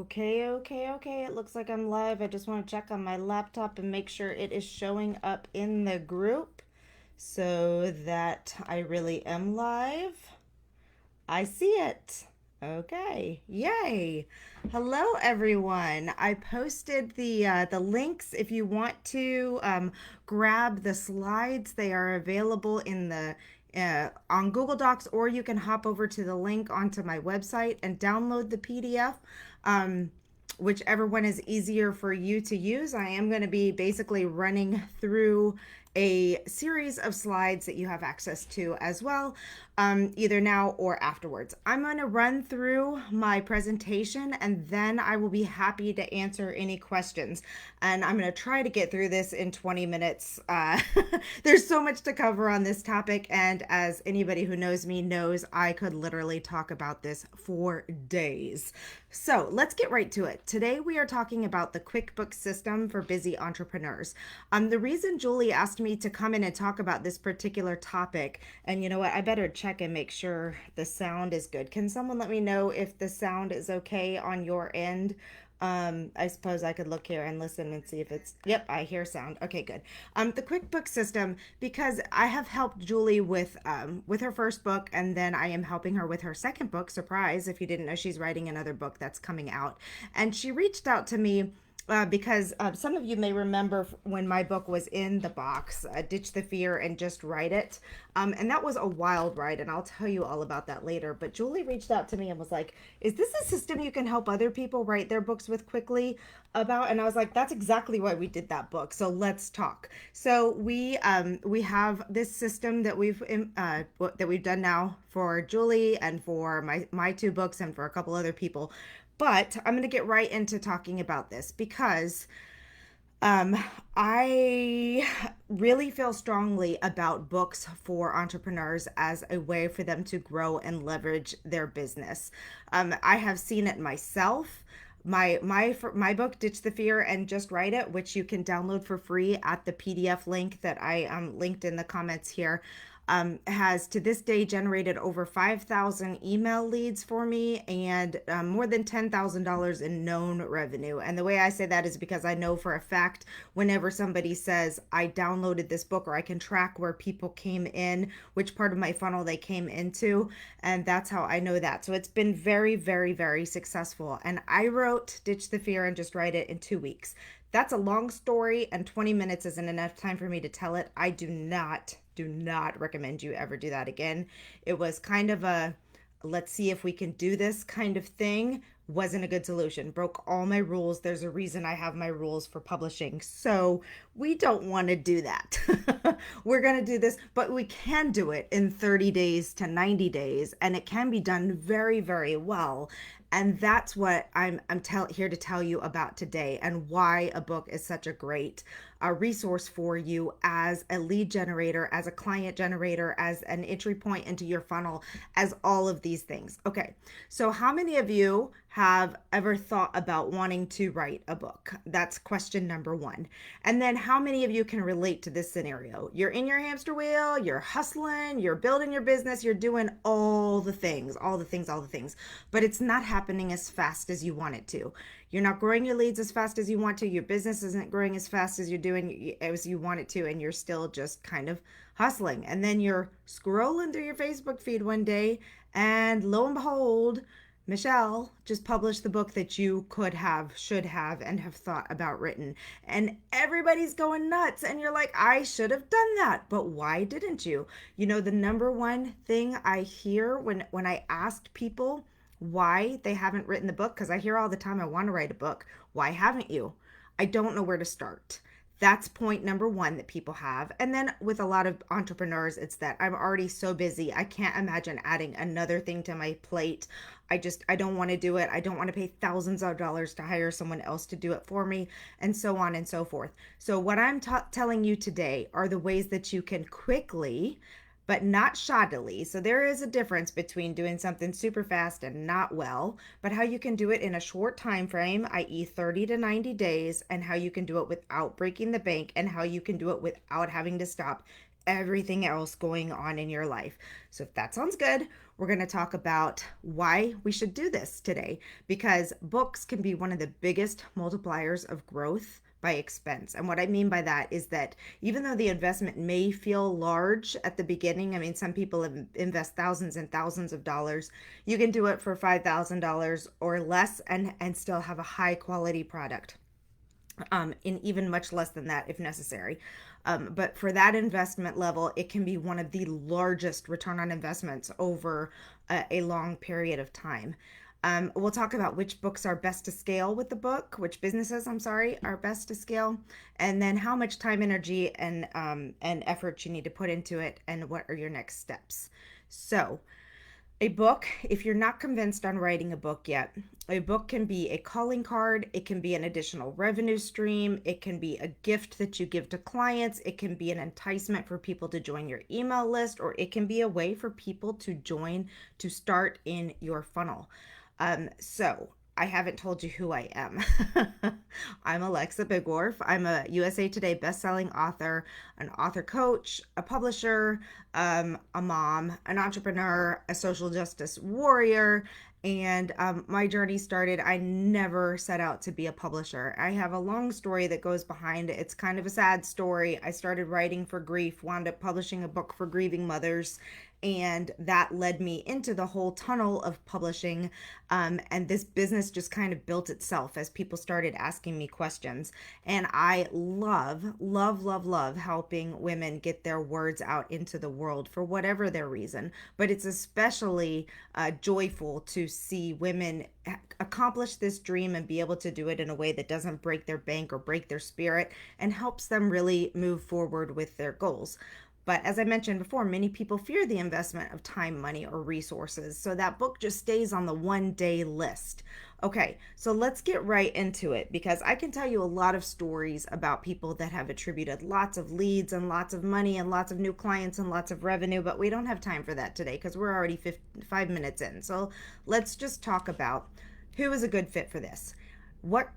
Okay. It looks like I'm live. I just want to check on my laptop and make sure it is showing up in the group so that I really am live. I see it. Okay. Yay. Hello everyone. I posted the links if you want to grab the slides. They are available in the on Google Docs, or you can hop over to the link onto my website and download the PDF. Um, Whichever one is easier for you to use. I am going to be basically running through a series of slides that you have access to as well, either now or afterwards. I'm going to run through my presentation and then I will be happy to answer any questions. And I'm going to try to get through this in 20 minutes. There's so much to cover on this topic, and as anybody who knows me knows, I could literally talk about this for days. So let's get right to it. Today we are talking about the QuickBooks system for busy entrepreneurs. The reason Julie asked me to come in and talk about this particular topic, and you know what, I better check and make sure the sound is good. Can someone let me know if the sound is okay on your end? I suppose I could look here and listen and see if it's, yep, I hear sound. Okay, good. The QuickBooks system, because I have helped Julie with her first book, and then I am helping her with her second book. Surprise, if you didn't know, she's writing another book that's coming out. And she reached out to me because some of you may remember when my book was in the box, Ditch the Fear and Just Write It. And that was a wild ride, and I'll tell you all about that later. But Julie reached out to me and was like, is this a system you can help other people write their books with quickly about? And I was like, that's exactly why we did that book. So let's talk. So we have this system that we've done now for Julie and for my two books and for a couple other people. But I'm going to get right into talking about this because um, I really feel strongly about books for entrepreneurs as a way for them to grow and leverage their business. I have seen it myself. My book, Ditch the Fear and Just Write It, which you can download for free at the PDF link that I linked in the comments here, has to this day generated over 5,000 email leads for me and more than $10,000 in known revenue. And the way I say that is because I know for a fact whenever somebody says, I downloaded this book, or I can track where people came in, which part of my funnel they came into. And that's how I know that. So it's been very successful. And I wrote Ditch the Fear and Just Write It in 2 weeks. That's a long story, and 20 minutes isn't enough time for me to tell it. I do not recommend you ever do that again. It was kind of a let's see if we can do this kind of thing. Wasn't a good solution. Broke all my rules. There's a reason I have my rules for publishing. So we don't want to do that. We're going to do this, but we can do it in 30 days to 90 days, and it can be done very well. And that's what I'm here to tell you about today, and why a book is such a great resource for you as a lead generator, as a client generator, as an entry point into your funnel, as all of these things. Okay, so how many of you have ever thought about wanting to write a book? That's question number one. And then how many of you can relate to this scenario? You're in your hamster wheel, you're hustling, you're building your business, you're doing all the things, but it's not happening as fast as you want it to. You're not growing your leads as fast as you want to. Your business isn't growing as fast as you want it to, and you're still just kind of hustling. And then you're scrolling through your Facebook feed one day, and lo and behold, Michelle just published the book that you could have, should have, and have thought about written. And everybody's going nuts. And you're like, I should have done that. But why didn't you? You know, the number one thing I hear when I asked people why they haven't written the book, because I hear all the time, I want to write a book. Why haven't you? I don't know where to start. That's point number one that people have. And then with a lot of entrepreneurs, it's that I'm already so busy. I can't imagine adding another thing to my plate. I don't want to do it. I don't want to pay thousands of dollars to hire someone else to do it for me, and so on and so forth. So what I'm telling you today are the ways that you can quickly, but not shoddily. So there is a difference between doing something super fast and not well, but how you can do it in a short time frame, i.e. 30 to 90 days, and how you can do it without breaking the bank, and how you can do it without having to stop everything else going on in your life. So if that sounds good, we're going to talk about why we should do this today, because books can be one of the biggest multipliers of growth by expense. And what I mean by that is that even though the investment may feel large at the beginning, I mean, some people invest thousands and thousands of dollars, you can do it for $5,000 or less and still have a high quality product. In even much less than that if necessary. But for that investment level, it can be one of the largest return on investments over a long period of time. We'll talk about which books are best to scale with the book, which businesses, I'm sorry, are best to scale, and then how much time, energy, and effort you need to put into it, and what are your next steps. So, a book, if you're not convinced on writing a book yet, a book can be a calling card, it can be an additional revenue stream, it can be a gift that you give to clients, it can be an enticement for people to join your email list, or it can be a way for people to start in your funnel. So I haven't told you who I am. I'm Alexa Bigwarf. I'm a USA Today bestselling author, an author coach, a publisher, a mom, an entrepreneur, a social justice warrior. And my journey started, I never set out to be a publisher. I have a long story that goes behind it. It's kind of a sad story. I started writing for grief, wound up publishing a book for grieving mothers, and that led me into the whole tunnel of publishing. And this business just kind of built itself as people started asking me questions. And I love, love, love, love helping women get their words out into the world for whatever their reason. But it's especially joyful to see women accomplish this dream and be able to do it in a way that doesn't break their bank or break their spirit and helps them really move forward with their goals. But as I mentioned before, many people fear the investment of time, money, or resources. So that book just stays on the 1-day list. Okay, so let's get right into it, because I can tell you a lot of stories about people that have attributed lots of leads and lots of money and lots of new clients and lots of revenue, but we don't have time for that today because we're already 5 minutes in. So let's just talk about who is a good fit for this. What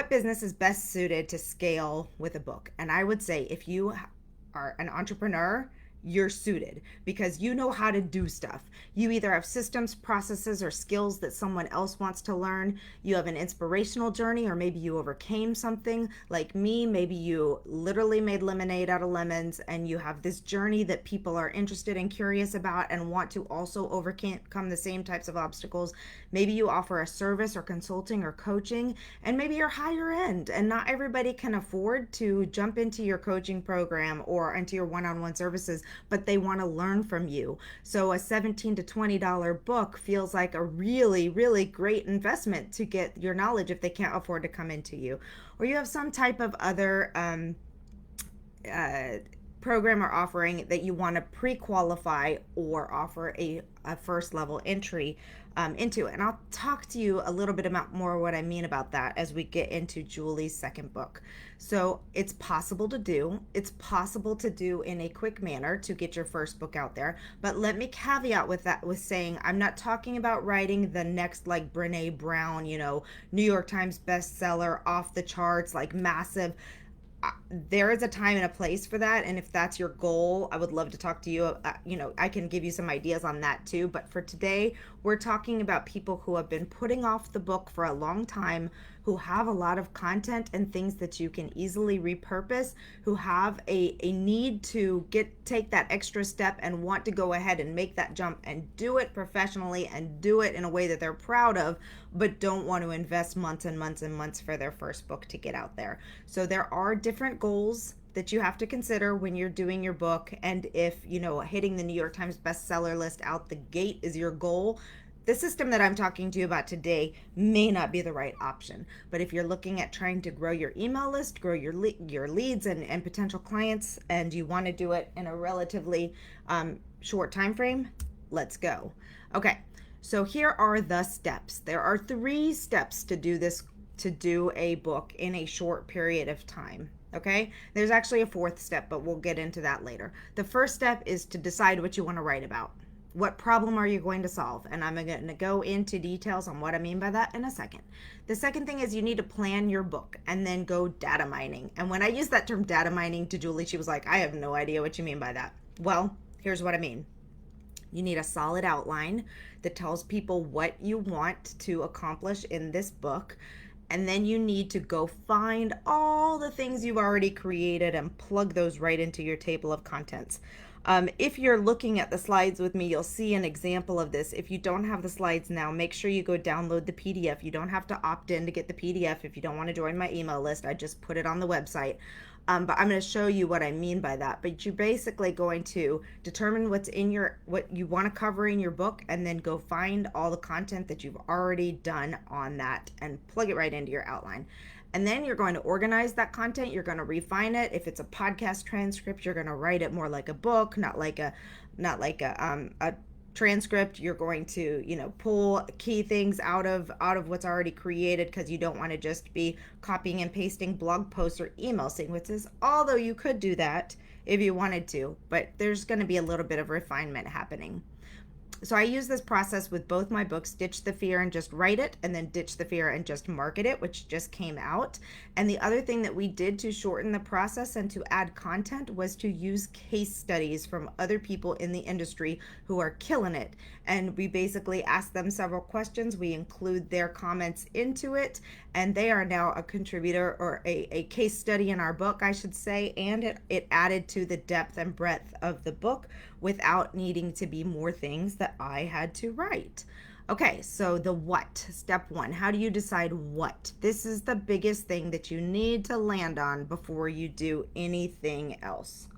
business is best suited to scale with a book? And I would say if you are an entrepreneur, you're suited because you know how to do stuff. You either have systems, processes, or skills that someone else wants to learn. You have an inspirational journey, or maybe you overcame something like me. Maybe you literally made lemonade out of lemons, and you have this journey that people are interested and curious about and want to also overcome the same types of obstacles. Maybe you offer a service or consulting or coaching, and maybe you're higher end, and not everybody can afford to jump into your coaching program or into your one-on-one services, but they want to learn from you. So a $17 to $20 book feels like a really, really great investment to get your knowledge if they can't afford to come into you. Or you have some type of other program or offering that you want to pre-qualify or offer a first level entry into. And I'll talk to you a little bit about more what I mean about that as we get into Julie's second book. So it's possible to do. It's possible to do in a quick manner to get your first book out there. But let me caveat with that with saying I'm not talking about writing the next like Brene Brown, New York Times bestseller, off the charts, like massive. There is a time and a place for that, and if that's your goal, I would love to talk to you. I can give you some ideas on that too, but for today we're talking about people who have been putting off the book for a long time, who have a lot of content and things that you can easily repurpose, who have a need to take that extra step and want to go ahead and make that jump and do it professionally and do it in a way that they're proud of, but don't want to invest months and months and months for their first book to get out there. So there are different goals that you have to consider when you're doing your book. And if, hitting the New York Times bestseller list out the gate is your goal, the system that I'm talking to you about today may not be the right option. But if you're looking at trying to grow your email list, grow your leads and potential clients, and you want to do it in a relatively short time frame, let's go. Okay, so here are the steps. There are 3 steps to do a book in a short period of time. Okay, there's actually a 4th step, but we'll get into that later. The first step is to decide what you want to write about. What problem are you going to solve? And I'm going to go into details on what I mean by that in a second. The second thing is you need to plan your book and then go data mining. And when I use that term data mining to Julie, she was like, I have no idea what you mean by that. Well, here's what I mean. You need a solid outline that tells people what you want to accomplish in this book. And then you need to go find all the things you've already created and plug those right into your table of contents. If you're looking at the slides with me, you'll see an example of this. If you don't have the slides now, make sure you go download the PDF. You don't have to opt in to get the PDF if you don't want to join my email list. I just put it on the website. But I'm going to show you what I mean by that. But you're basically going to determine what you want to cover in your book, and then go find all the content that you've already done on that and plug it right into your outline. And then you're going to organize that content. You're going to refine it. If it's a podcast transcript, you're going to write it more like a book, not like a transcript. You're going to, pull key things out of what's already created, because you don't want to just be copying and pasting blog posts or email sequences, although you could do that if you wanted to, but there's going to be a little bit of refinement happening. So I use this process with both my books, Ditch the Fear and Just Write It, and then Ditch the Fear and Just Market It, which just came out. And the other thing that we did to shorten the process and to add content was to use case studies from other people in the industry who are killing it. And we basically ask them several questions. We include their comments into it, and they are now a contributor, or a case study in our book, I should say, and it added to the depth and breadth of the book without needing to be more things that I had to write. Okay, so the what, step one, how do you decide what? This is the biggest thing that you need to land on before you do anything else.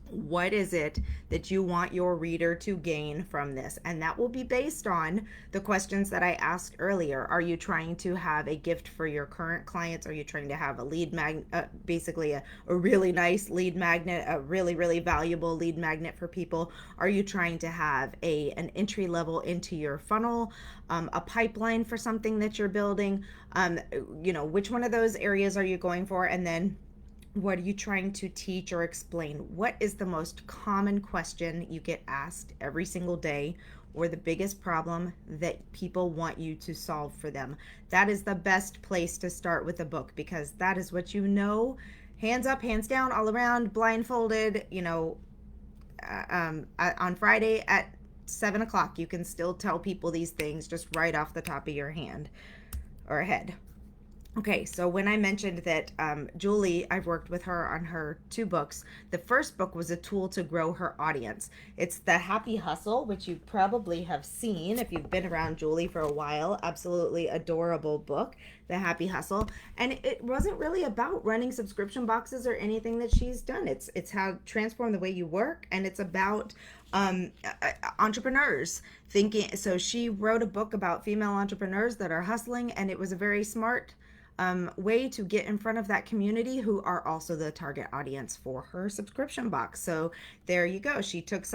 What is it that you want your reader to gain from this? And that will be based on the questions that I asked earlier. Are you trying to have a gift for your current clients? Are you trying to have a lead magnet, basically a really nice lead magnet, a really, really valuable lead magnet for people? Are you trying to have an entry level into your funnel, a pipeline for something that you're building? Which one of those areas are you going for? And then what are you trying to teach or explain? What is the most common question you get asked every single day, or the biggest problem that people want you to solve for them? That is the best place to start with a book, because that is what hands up, hands down, all around, blindfolded, on Friday at 7 o'clock, you can still tell people these things just right off the top of your hand or head. Okay, so when I mentioned that Julie, I've worked with her on her 2 books. The first book was a tool to grow her audience. It's The Happy Hustle, which you probably have seen if you've been around Julie for a while. Absolutely adorable book, The Happy Hustle. And it wasn't really about running subscription boxes or anything that she's done. It's how to transform the way you work, and it's about entrepreneurs thinking. So she wrote a book about female entrepreneurs that are hustling, and it was a very smart way to get in front of that community, who are also the target audience for her subscription box. So there you go. She took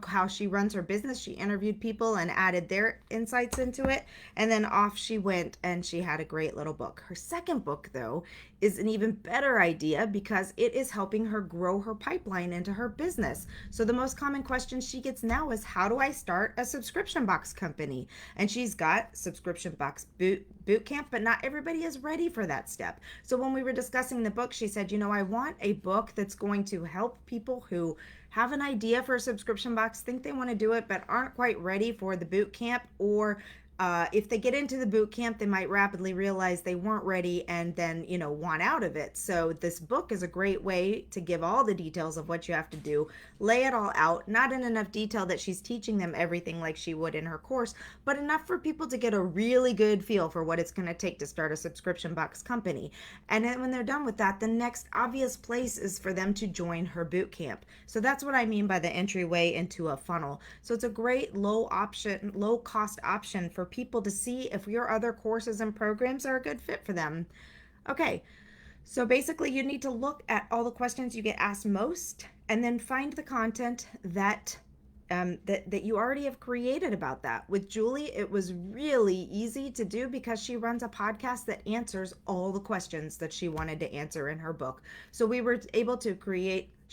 how she runs her business. She interviewed people and added their insights into it. And then off she went, and she had a great little book. Her second book, though, is an even better idea, because it is helping her grow her pipeline into her business. So the most common question she gets now is, how do I start a subscription box company? And she's got subscription box boot camp, but not everybody is ready for that step. So when we were discussing the book, she said, I want a book that's going to help people who have an idea for a subscription box, think they want to do it, but aren't quite ready for the boot camp, or if they get into the boot camp, they might rapidly realize they weren't ready and then, want out of it. So this book is a great way to give all the details of what you have to do, lay it all out, not in enough detail that she's teaching them everything like she would in her course, but enough for people to get a really good feel for what it's going to take to start a subscription box company. And then when they're done with that, the next obvious place is for them to join her boot camp. So that's what I mean by the entryway into a funnel. So it's a great low cost option for people to see if your other courses and programs are a good fit for them. Okay, so basically you need to look at all the questions you get asked most, and then find the content that you already have created about that. With Julie, it was really easy to do, because she runs a podcast that answers all the questions that she wanted to answer in her book. So we were able to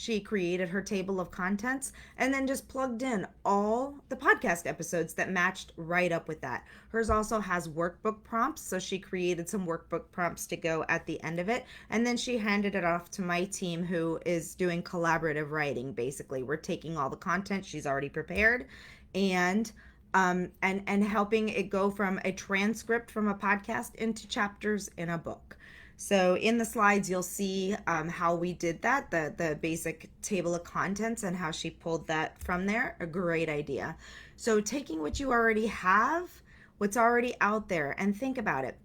she created her table of contents and then just plugged in all the podcast episodes that matched right up with that. Hers also has workbook prompts, so she created some workbook prompts to go at the end of it, and then she handed it off to my team who is doing collaborative writing. Basically, we're taking all the content she's already prepared and and helping it go from a transcript from a podcast into chapters in a book. So in the slides, you'll see how we did that, the basic table of contents and how she pulled that from there. A great idea. So taking what you already have, what's already out there, and think about it.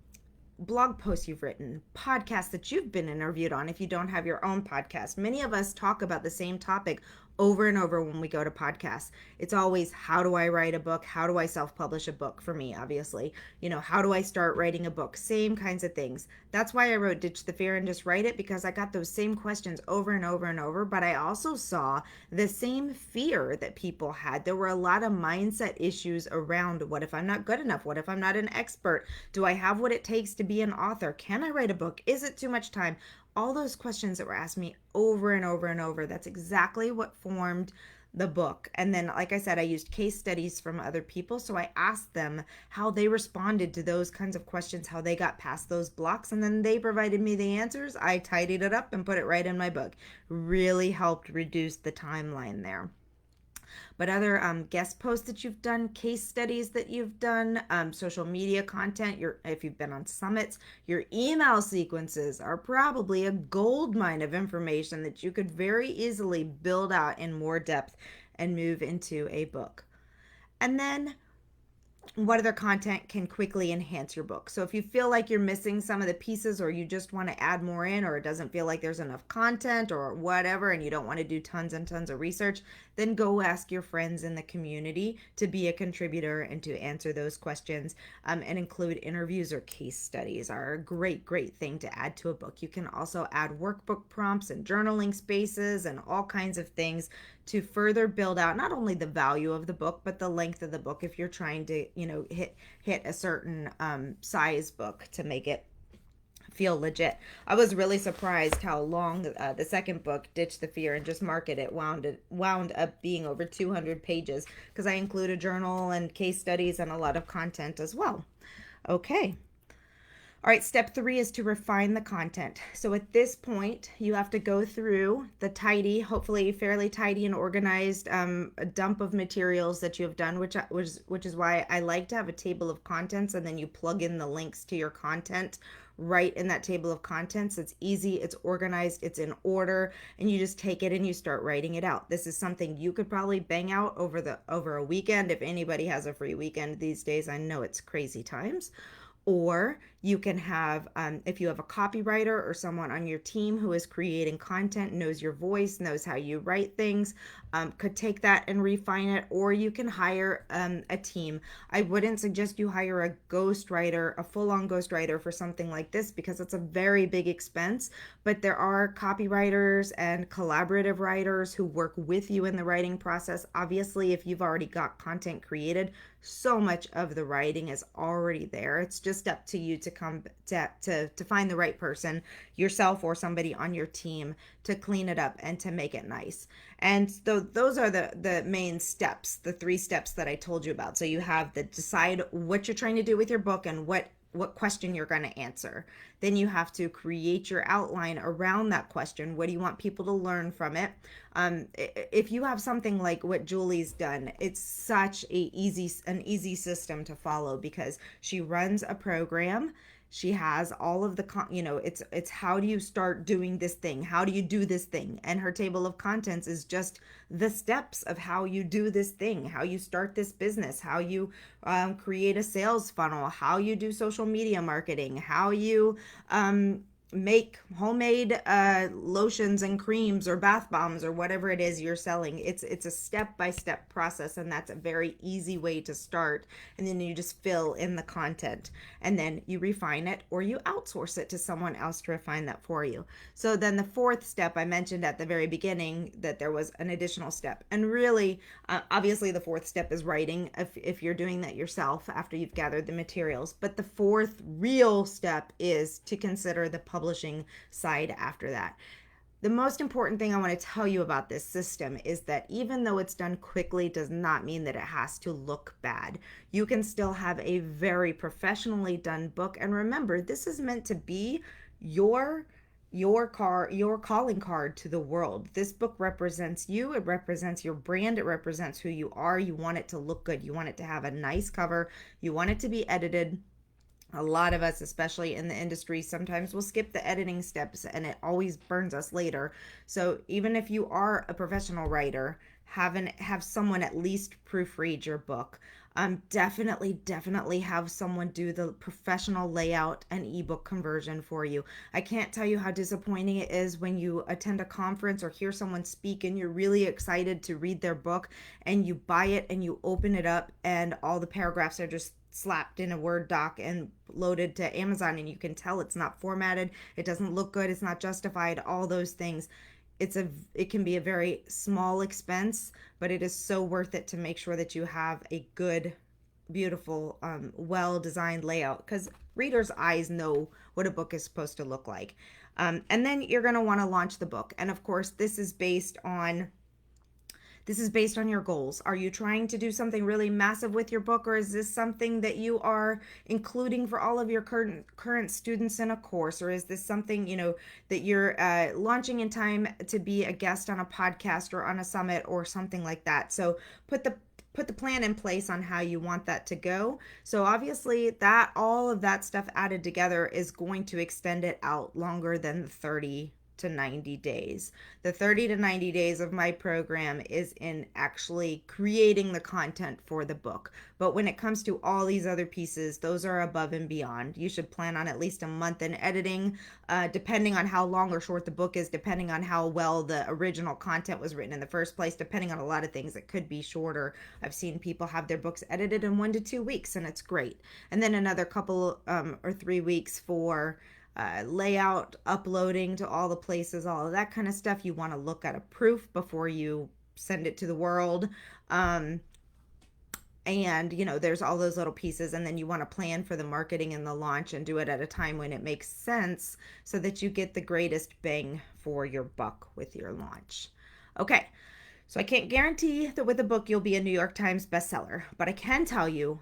Blog posts you've written, podcasts that you've been interviewed on if you don't have your own podcast. Many of us talk about the same topic over and over when we go to podcasts. It's always, how do I write a book? How do I self-publish a book? For me, obviously, how do I start writing a book? Same kinds of things. That's why I wrote Ditch the Fear and Just Write It, because I got those same questions over and over and over, but I also saw the same fear that people had. There were a lot of mindset issues around, what if I'm not good enough? What if I'm not an expert? Do I have what it takes to be an author? Can I write a book? Is it too much time? All those questions that were asked me over and over and over. That's exactly what formed the book. And then, like I said, I used case studies from other people. So I asked them how they responded to those kinds of questions, how they got past those blocks. And then they provided me the answers. I tidied it up and put it right in my book. Really helped reduce the timeline there. But other guest posts that you've done, case studies that you've done, social media content, if you've been on summits, your email sequences are probably a gold mine of information that you could very easily build out in more depth and move into a book. And then what other content can quickly enhance your book? So if you feel like you're missing some of the pieces, or you just want to add more in, or it doesn't feel like there's enough content or whatever, and you don't want to do tons and tons of research, then go ask your friends in the community to be a contributor and to answer those questions, and include interviews or case studies are a great thing to add to a book. You can also add workbook prompts and journaling spaces and all kinds of things to further build out not only the value of the book, but the length of the book if you're trying to hit a certain size book to make it feel legit. I was really surprised how long the second book, Ditch the Fear and Just Market It, wound up being over 200 pages, because I include a journal and case studies and a lot of content as well. Okay. All right, step 3 is to refine the content. So at this point, you have to go through the hopefully fairly tidy and organized a dump of materials that you have done, which is why I like to have a table of contents, and then you plug in the links to your content right in that table of contents. It's easy, it's organized, it's in order, and you just take it and you start writing it out. This is something you could probably bang out over a weekend if anybody has a free weekend these days. I know it's crazy times. Or you can have, if you have a copywriter or someone on your team who is creating content, knows your voice, knows how you write things, could take that and refine it. Or you can hire a team. I wouldn't suggest you hire a ghostwriter, a full-on ghostwriter for something like this, because it's a very big expense. But there are copywriters and collaborative writers who work with you in the writing process. Obviously, if you've already got content created, so much of the writing is already there. It's just up to you to come to find the right person, yourself or somebody on your team, to clean it up and to make it nice. And those are the main steps, the 3 steps that I told you about. So you have to decide what you're trying to do with your book and what question you're going to answer. Then you have to create your outline around that question. What do you want people to learn from it? If you have something like what Julie's done, it's such an easy system to follow, because she runs a program. She has all of the it's how do you start doing this thing? How do you do this thing? And her table of contents is just the steps of how you do this thing, how you start this business, how you create a sales funnel, how you do social media marketing, how you make homemade lotions and creams or bath bombs or whatever it is you're selling. It's a step-by-step process, and that's a very easy way to start. And then you just fill in the content, and then you refine it, or you outsource it to someone else to refine that for you. So then the 4th step, I mentioned at the very beginning that there was an additional step, and really obviously the 4th step is writing if you're doing that yourself after you've gathered the materials. But the 4th real step is to consider the publishing side after that. the most important thing I want to tell you about this system is that even though it's done quickly does not mean that it has to look bad. You can still have a very professionally done book. And remember, this is meant to be your your calling card to the world. This book represents you, it represents your brand, it represents who you are. You want it to look good, you want it to have a nice cover, you want it to be edited. A lot of us, especially in the industry, sometimes will skip the editing steps and it always burns us later. So even if you are a professional writer, have someone at least proofread your book. Definitely have someone do the professional layout and ebook conversion for you. I can't tell you how disappointing it is when you attend a conference or hear someone speak and you're really excited to read their book and you buy it and you open it up and all the paragraphs are just slapped in a Word doc and loaded to Amazon, and you can tell it's not formatted, it doesn't look good, it's not justified, all those things. It can be a very small expense, but it is so worth it to make sure that you have a good, beautiful, well-designed layout, because readers' eyes know what a book is supposed to look like. And then you're going to want to launch the book. And of course, this is based on your goals. Are you trying to do something really massive with your book, or is this something that you are including for all of your current students in a course, or is this something, that you're launching in time to be a guest on a podcast or on a summit or something like that? So put the plan in place on how you want that to go. So obviously that all of that stuff added together is going to extend it out longer than the 30 to 90 days. The 30 to 90 days of my program is in actually creating the content for the book. But when it comes to all these other pieces, those are above and beyond. You should plan on at least a month in editing, depending on how long or short the book is, depending on how well the original content was written in the first place, depending on a lot of things. It could be shorter. I've seen people have their books edited in 1 to 2 weeks, and it's great. And then another couple or 3 weeks for layout, uploading to all the places, all of that kind of stuff. You want to look at a proof before you send it to the world. And there's all those little pieces, and then you want to plan for the marketing and the launch and do it at a time when it makes sense so that you get the greatest bang for your buck with your launch. Okay. So I can't guarantee that with a book you'll be a New York Times bestseller, but I can tell you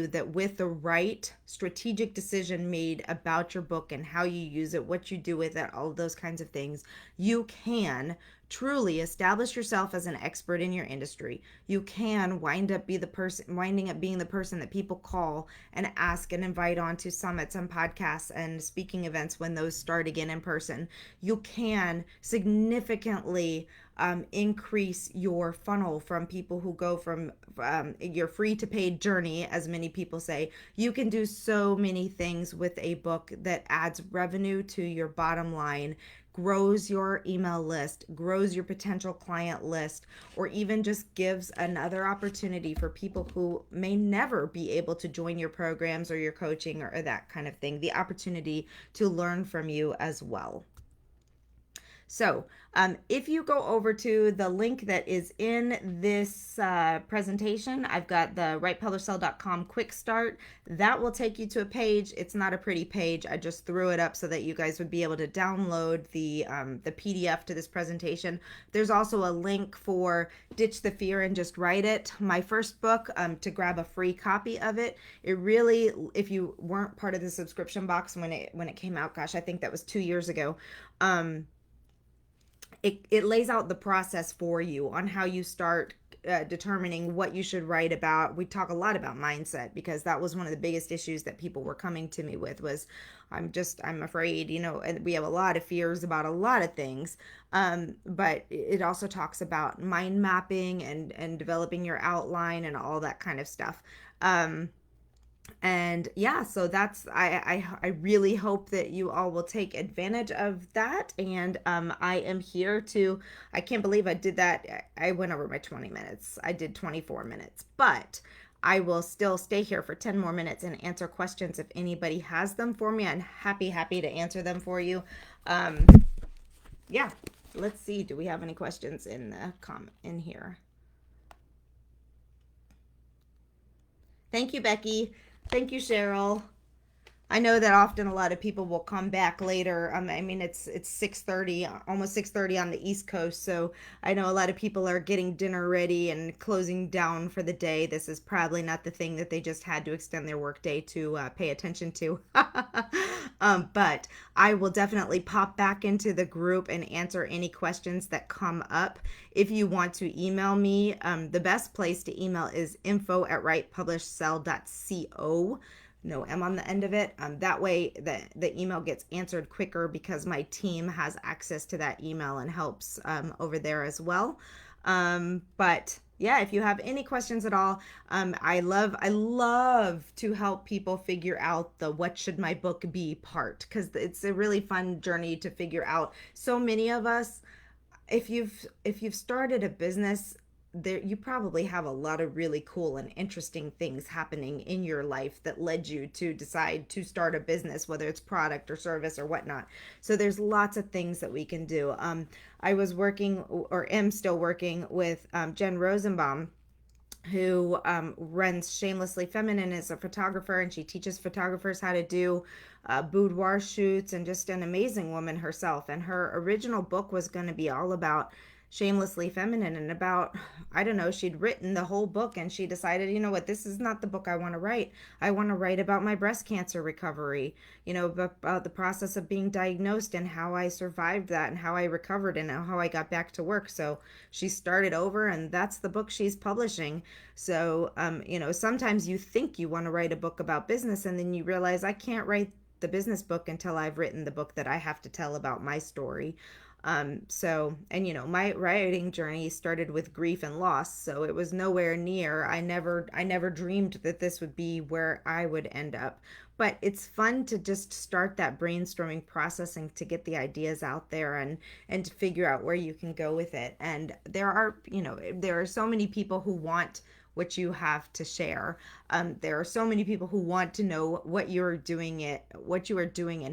that with the right strategic decision made about your book and how you use it, what you do with it, all of those kinds of things, you can truly establish yourself as an expert in your industry. You can winding up being the person that people call and ask and invite on to summits and podcasts and speaking events when those start again in person. You can significantly increase your funnel from people who go from your free to paid journey, as many people say. You can do so many things with a book that adds revenue to your bottom line, grows your email list, grows your potential client list, or even just gives another opportunity for people who may never be able to join your programs or your coaching or that kind of thing, the opportunity to learn from you as well. So if you go over to the link that is in this presentation, I've got the writepublishsell.com quick start. That will take you to a page. It's not a pretty page. I just threw it up so that you guys would be able to download the PDF to this presentation. There's also a link for Ditch the Fear and Just Write It, my first book, to grab a free copy of it. It really, if you weren't part of the subscription box when it came out, gosh, I think that was 2 years ago, it lays out the process for you on how you start determining what you should write about. We talk a lot about mindset because that was one of the biggest issues that people were coming to me with was, I'm afraid, and we have a lot of fears about a lot of things. But it also talks about mind mapping and developing your outline and all that kind of stuff. And yeah, so that's, I really hope that you all will take advantage of that. And I am here to, I can't believe I did that. I went over my 20 minutes. I did 24 minutes, but I will still stay here for 10 more minutes and answer questions if anybody has them for me. I'm happy to answer them for you. Yeah, let's see. Do we have any questions in the comment in here? Thank you, Becky. Thank you, Cheryl. I know that often a lot of people will come back later. I mean, it's 6:30, almost 6:30 on the East Coast, so I know a lot of people are getting dinner ready and closing down for the day. This is probably not the thing that they just had to extend their workday to pay attention to. But I will definitely pop back into the group and answer any questions that come up. If you want to email me, the best place to email is info@writepublishsell.co. No M on the end of it. That way the email gets answered quicker because my team has access to that email and helps over there as well. But yeah, if you have any questions at all, I love to help people figure out the what should my book be part, because it's a really fun journey to figure out. So many of us, if you've started a business, there you probably have a lot of really cool and interesting things happening in your life that led you to decide to start a business, whether it's product or service or whatnot. So there's lots of things that we can do. I was working, or am still working, with Jen Rosenbaum, who runs Shamelessly Feminine, as a photographer, and she teaches photographers how to do boudoir shoots, and just an amazing woman herself. And her original book was going to be all about Shamelessly Feminine, and about, I don't know, she'd written the whole book and she decided, you know what, this is not the book I want to write. I want to write about my breast cancer recovery, about the process of being diagnosed and how I survived that and how I recovered and how I got back to work. So she started over, and that's the book she's publishing. So, sometimes you think you want to write a book about business, and then you realize I can't write the business book until I've written the book that I have to tell about my story. My writing journey started with grief and loss, so it was nowhere near. I never dreamed that this would be where I would end up. But it's fun to just start that brainstorming process and to get the ideas out there, and to figure out where you can go with it. And there are so many people who want what you have to share. There are so many people who want to know what you are doing and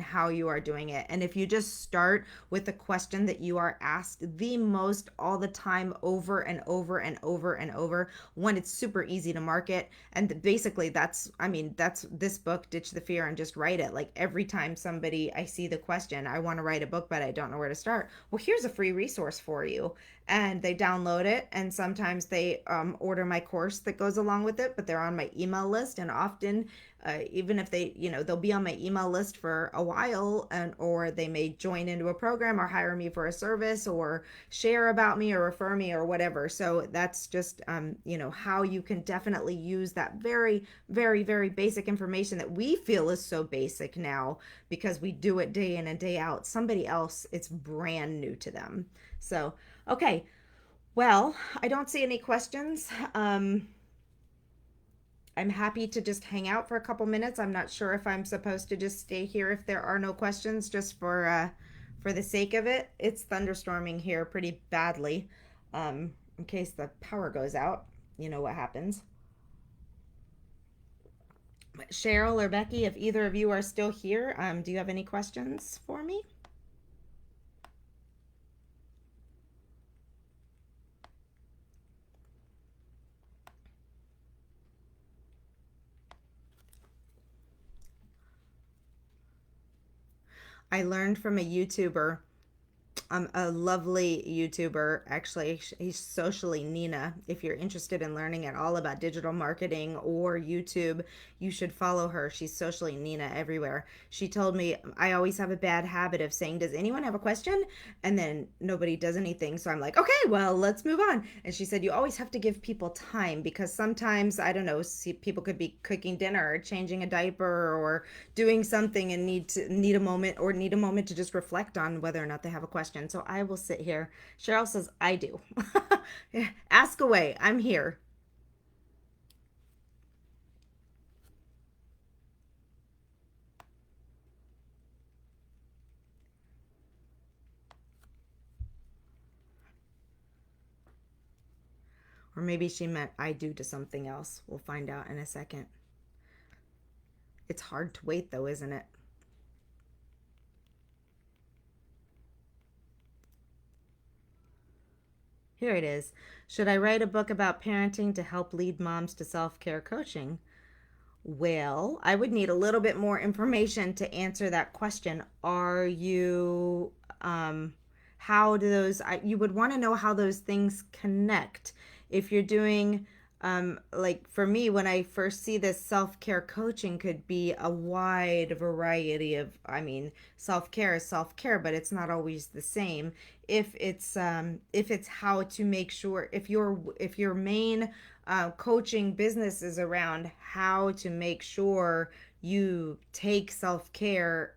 how you are doing it. And if you just start with a question that you are asked the most all the time, over and over and over and over, one, it's super easy to market. And basically that's this book, Ditch the Fear and Just Write It. Like, every time I see the question, I want to write a book, but I don't know where to start. Well, here's a free resource for you. And they download it, and sometimes they order my course that goes along with it, but they're on my email list. And often, even if they'll be on my email list for a while, or they may join into a program or hire me for a service or share about me or refer me or whatever. So that's just how you can definitely use that very, very, very basic information that we feel is so basic now because we do it day in and day out. Somebody else, it's brand new to them. So, okay. Well, I don't see any questions. I'm happy to just hang out for a couple minutes. I'm not sure if I'm supposed to just stay here if there are no questions, just for the sake of it. It's thunderstorming here pretty badly. In case the power goes out, you know what happens. But Cheryl or Becky, if either of you are still here, do you have any questions for me? I learned from a YouTuber, a lovely YouTuber. Actually, he's Socially Nina. If you're interested in learning at all about digital marketing or YouTube, you should follow her. She's Socially Nina everywhere. She told me I always have a bad habit of saying, "Does anyone have a question?" And then nobody does anything. So I'm like, "Okay, well, let's move on." And she said, "You always have to give people time, because sometimes, I don't know, people could be cooking dinner or changing a diaper or doing something and need a moment to just reflect on whether or not they have a question." So I will sit here. Cheryl says, "I do." Ask away. I'm here. Or maybe she meant I do to something else. We'll find out in a second. It's hard to wait, though, isn't it? Here it is. Should I write a book about parenting to help lead moms to self care coaching? Well, I would need a little bit more information to answer that question. Are you, how do those, you would want to know how those things connect. If you're doing, like for me, when I first see this, self-care coaching could be a wide variety of, I mean, self-care is self-care, but it's not always the same. If it's how to make sure, if your main coaching business is around how to make sure you take self care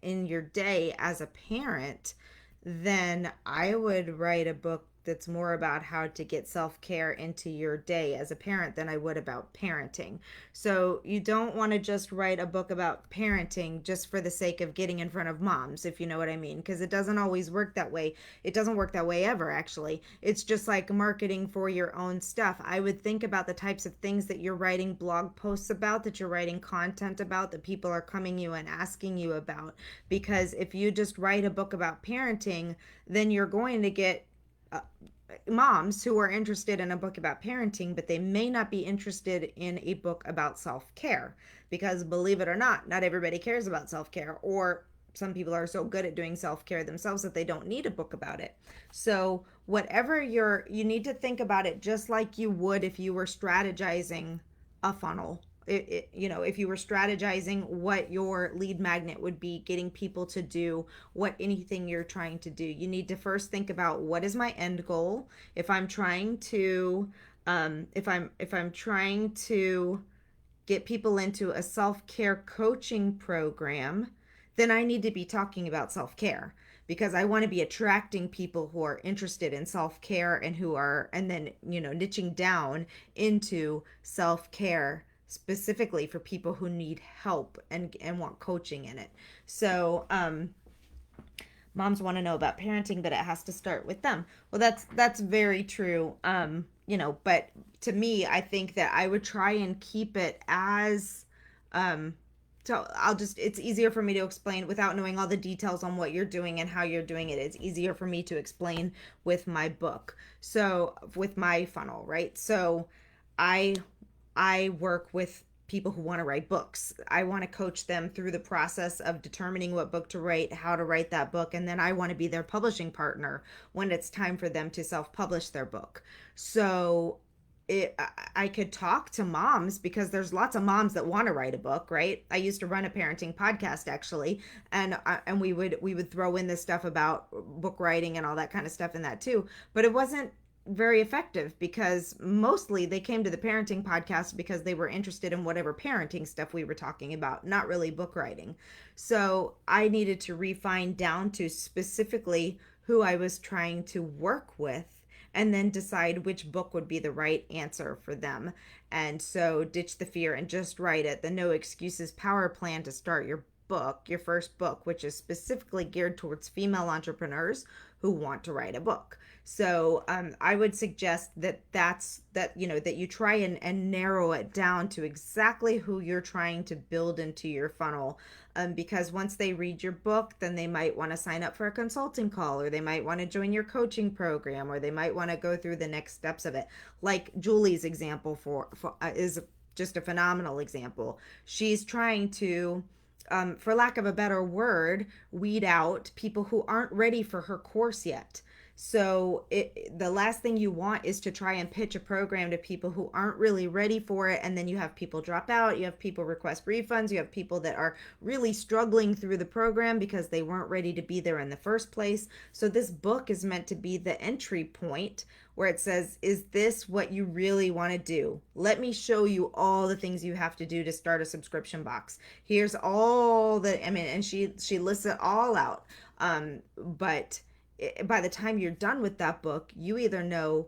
in your day as a parent, then I would write a book that's more about how to get self care into your day as a parent than I would about parenting. So you don't want to just write a book about parenting just for the sake of getting in front of moms, if you know what I mean, because it doesn't always work that way. It doesn't work that way ever, actually. It's just like marketing for your own stuff. I would think about the types of things that you're writing blog posts about, that you're writing content about, that people are coming you and asking you about. Because if you just write a book about parenting, then you're going to get uh, moms who are interested in a book about parenting, but they may not be interested in a book about self care. Because believe it or not everybody cares about self care, or some people are so good at doing self care themselves that they don't need a book about it. So, whatever you need to think about it just like you would if you were strategizing a funnel. If you were strategizing what your lead magnet would be, getting people to do what anything you're trying to do, you need to first think about what is my end goal. If I'm trying to, if I'm trying to get people into a self-care coaching program, then I need to be talking about self-care, because I want to be attracting people who are interested in self-care and who are, and then, niching down into self-care specifically for people who need help and want coaching in it. So, moms want to know about parenting, but it has to start with them. Well, that's very true. But to me, I think that I would try and keep it as so it's easier for me to explain without knowing all the details on what you're doing and how you're doing it. It's easier for me to explain with my book. So with my funnel, right? So I I work with people who want to write books. I want to coach them through the process of determining what book to write, how to write that book, and then I want to be their publishing partner when it's time for them to self-publish their book. So I could talk to moms, because there's lots of moms that want to write a book, right? I used to run a parenting podcast, actually, and we would throw in this stuff about book writing and all that kind of stuff in that too. But it wasn't very effective, because mostly they came to the parenting podcast because they were interested in whatever parenting stuff we were talking about, not really book writing. So I needed to refine down to specifically who I was trying to work with, and then decide which book would be the right answer for them. And so ditch the fear and just write it. The No Excuses Power Plan to start your first book, which is specifically geared towards female entrepreneurs who want to write a book. So I would suggest that you try and narrow it down to exactly who you're trying to build into your funnel. Because once they read your book, then they might want to sign up for a consulting call, or they might want to join your coaching program, or they might want to go through the next steps of it. Like Julie's example is just a phenomenal example. She's trying to, for lack of a better word, weed out people who aren't ready for her course yet. So the last thing you want is to try and pitch a program to people who aren't really ready for it, and then you have people drop out, you have people request refunds, you have people that are really struggling through the program because they weren't ready to be there in the first place. So this book is meant to be the entry point, where it says, is this what you really want to do? Let me show you all the things you have to do to start a subscription box. Here's all and she lists it all out. But by the time you're done with that book, you either know,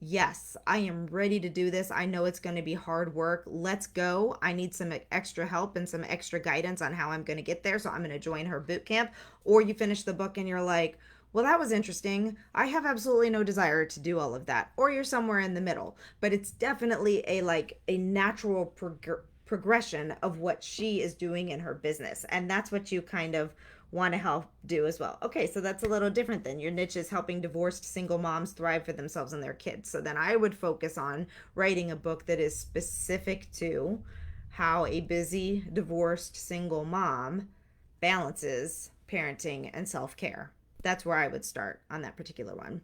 yes, I am ready to do this. I know it's going to be hard work. Let's go. I need some extra help and some extra guidance on how I'm going to get there. So I'm going to join her boot camp. Or you finish the book and you're like, well, that was interesting. I have absolutely no desire to do all of that. Or you're somewhere in the middle. But it's definitely a natural progression of what she is doing in her business. And that's what you kind of want to help do as well. Okay, so that's a little different than your niche is helping divorced single moms thrive for themselves and their kids. So then I would focus on writing a book that is specific to how a busy, divorced, single mom balances parenting and self-care. That's where I would start on that particular one.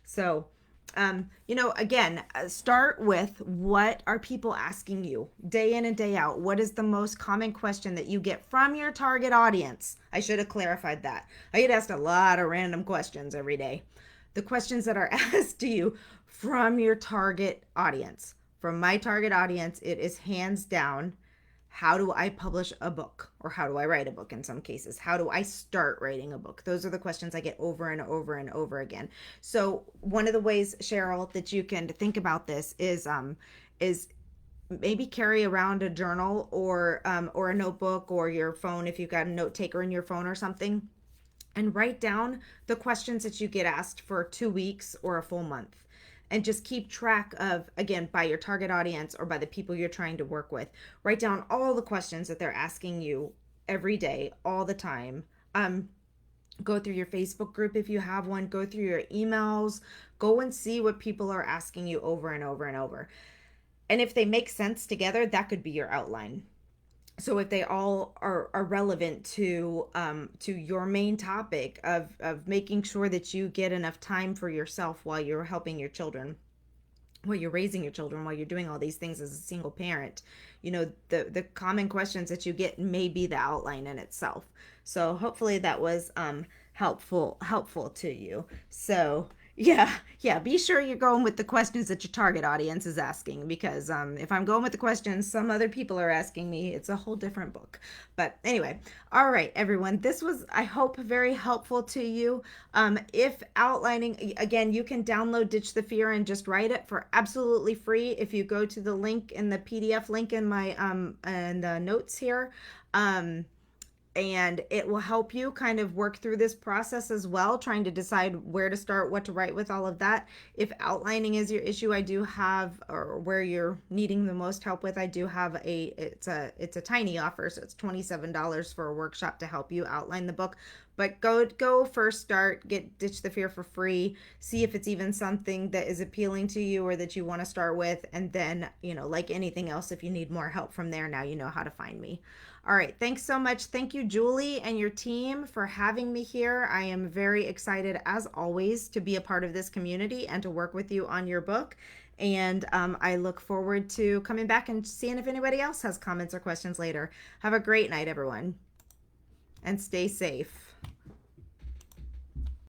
So, again, start with what are people asking you day in and day out? What is the most common question that you get from your target audience? I should have clarified that. I get asked a lot of random questions every day. The questions that are asked to you from your target audience. From my target audience, it is hands down, how do I publish a book? Or how do I write a book in some cases? How do I start writing a book? Those are the questions I get over and over and over again. So one of the ways, Cheryl, that you can think about this is maybe carry around a journal or a notebook or your phone if you've got a note taker in your phone or something, and write down the questions that you get asked for 2 weeks or a full month, and just keep track of, again, by your target audience or by the people you're trying to work with. Write down all the questions that they're asking you every day, all the time. Go through your Facebook group if you have one, go through your emails, go and see what people are asking you over and over and over. And if they make sense together, that could be your outline. So if they all are relevant to your main topic of making sure that you get enough time for yourself while you're helping your children, while you're raising your children, while you're doing all these things as a single parent, the common questions that you get may be the outline in itself. So hopefully that was helpful to you. So yeah, be sure you're going with the questions that your target audience is asking, because if I'm going with the questions some other people are asking me, it's a whole different book. But anyway, all right, everyone, this was, I hope, very helpful to you. If outlining, again, you can download Ditch the Fear and just write it for absolutely free if you go to the link in the PDF link in my in the notes here. And it will help you kind of work through this process as well, trying to decide where to start, what to write with, all of that. If outlining is your issue, I do have, or where you're needing the most help with, I do have it's a tiny offer, so it's $27 for a workshop to help you outline the book. But go first, start, get Ditch the Fear for free, see if it's even something that is appealing to you or that you want to start with, and then, like anything else, if you need more help from there, now you know how to find me. All right, thanks so much. Thank you, Julie and your team, for having me here. I am very excited, as always, to be a part of this community and to work with you on your book. And I look forward to coming back and seeing if anybody else has comments or questions later. Have a great night, everyone, and stay safe.